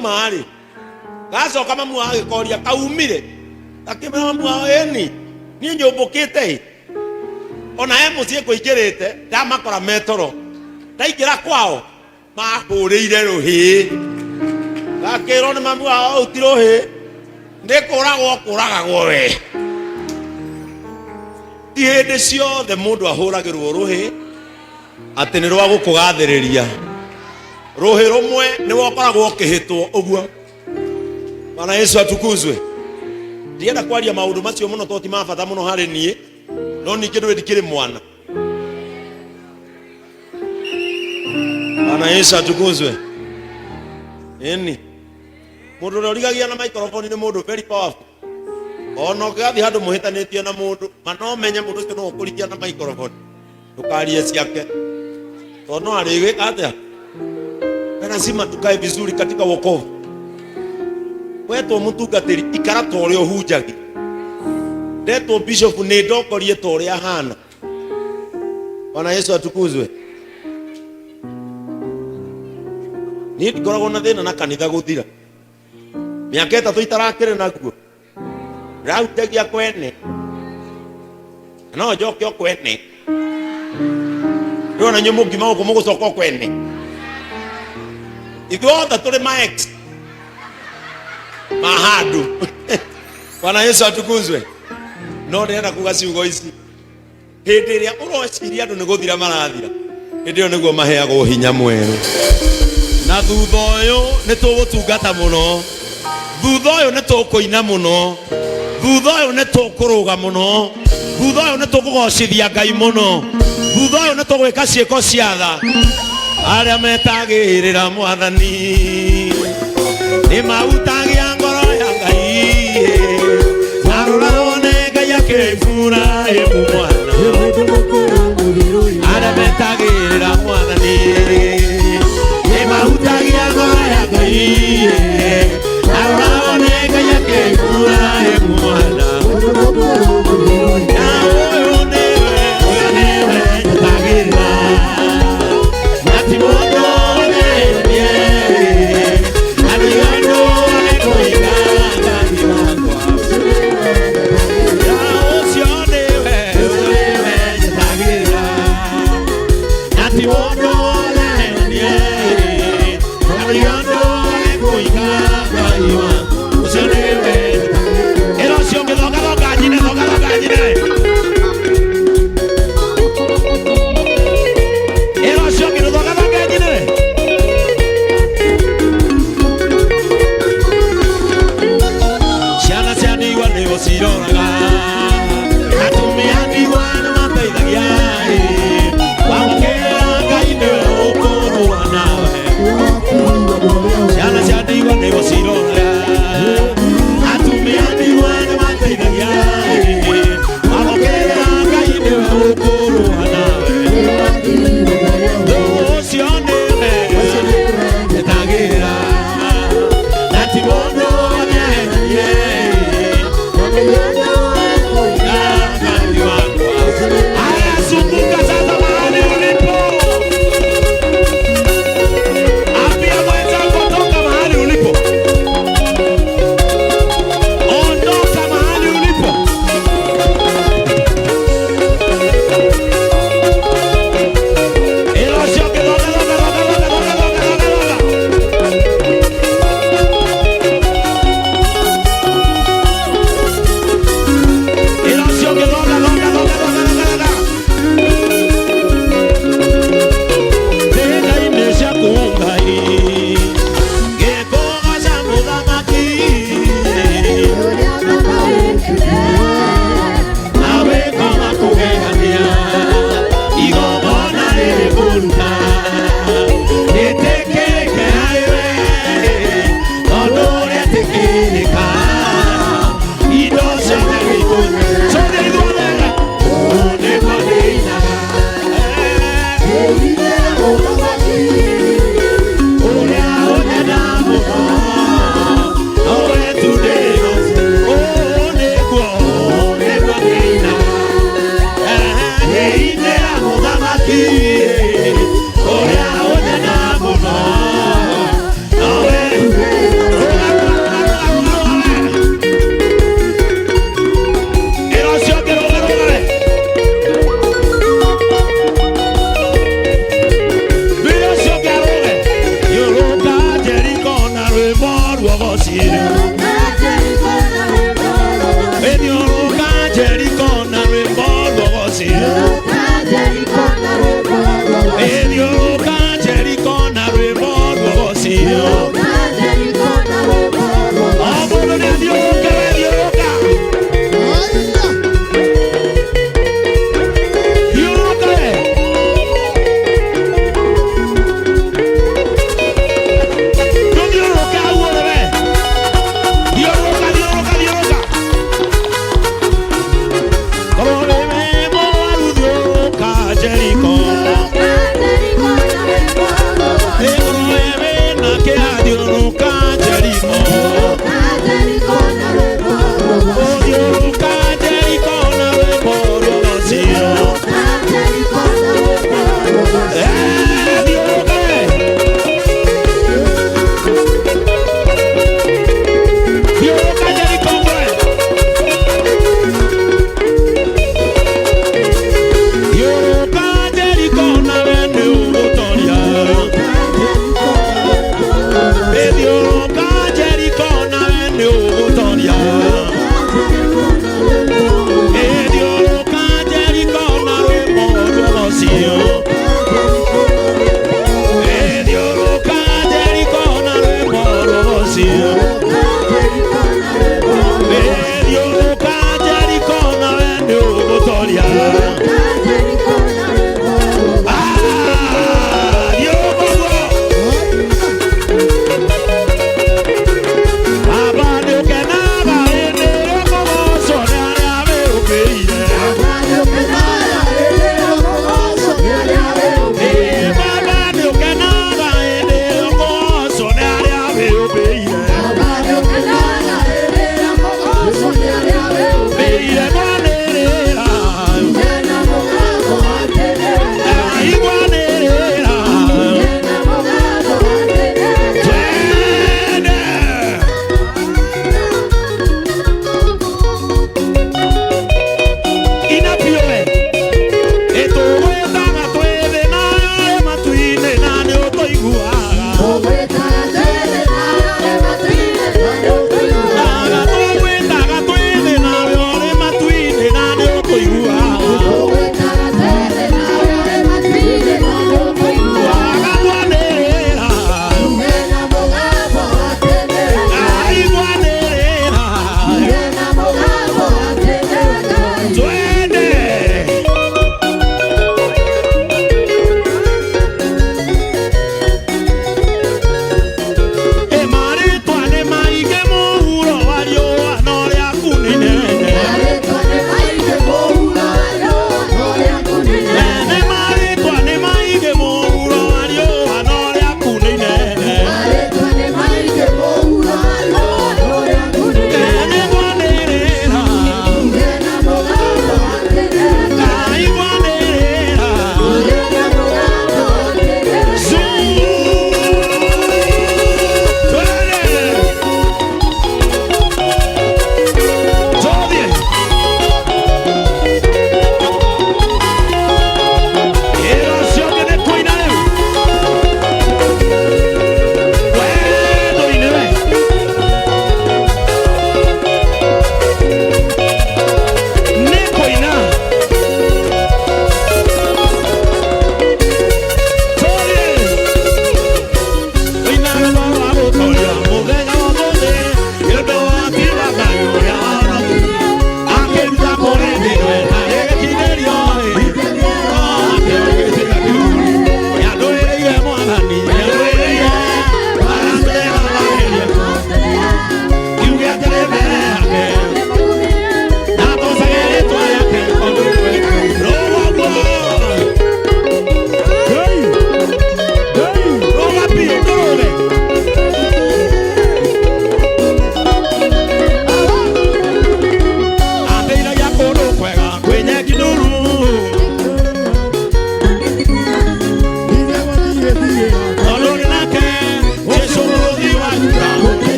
mari gaso kama muage koria kaumire akimera mamu eni ni nyombokite ona mucie kuikirite ndamakora metoro ndaikira kwao mahurire ruhi gakiro ni mamu wao utiruhi ndikuragwo kuragagwo we ihinde ciothe mundu ahuragirwo ruhi ati ni rwa gukugathiriria ruhi rumwe ni wokoragwo ukihitwo uguo. Bwana Yesu atukuzwe. Ndienda kwaria maundu macio muno toti mabata muno hari nie no ningi ndu ndikiri mwana. Bwana Yesu atukuzwe. Eni mundu urigagia na microphone ni mundu very powerful. Ono gathi handu muhitanitie na mundu mano menye mundu ucio no ukurikia na microphone tukarie ciake tono ariwe atia. Lazima tukae vizuri katika wokovu wetu. Mutungatiri ikara tore ohunjagi ndeto bishop ni ndokorie tore ahana. Bwana Yesu atukuzwe. Ni ngoragwo na thina na kanitha guthira miaka itatu itarakire naguo rautagia kwene no njoke kwene rona nyumu ngima uko mugucoka kwene ithuothe turi maex mahadu. Bwana Yesu atukuzwe. No ndenda kuga ciugo ici hindi iria urociria andu ni guthira marathira hindi iyo niguo maheagwo hinya mweru na thutha uyu ni tugutungata muno, thutha uyu ni tukuina muno, thutha uyu ni tukuruga muno, thutha uyu ni tukugocithia Ngai muno, thutha uyu ni tugwika ciiko cia tha aria metagirira Mwathani ni mautagia ngoro ya Ngai aroragwo ni Ngai akifura mwana aria metagirira Mwathani ni mautagia ngoro ya Ngai aroragwo ni Ngai akifura mwana Ati wono le nie, ati wono le kuiga.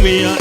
kutumia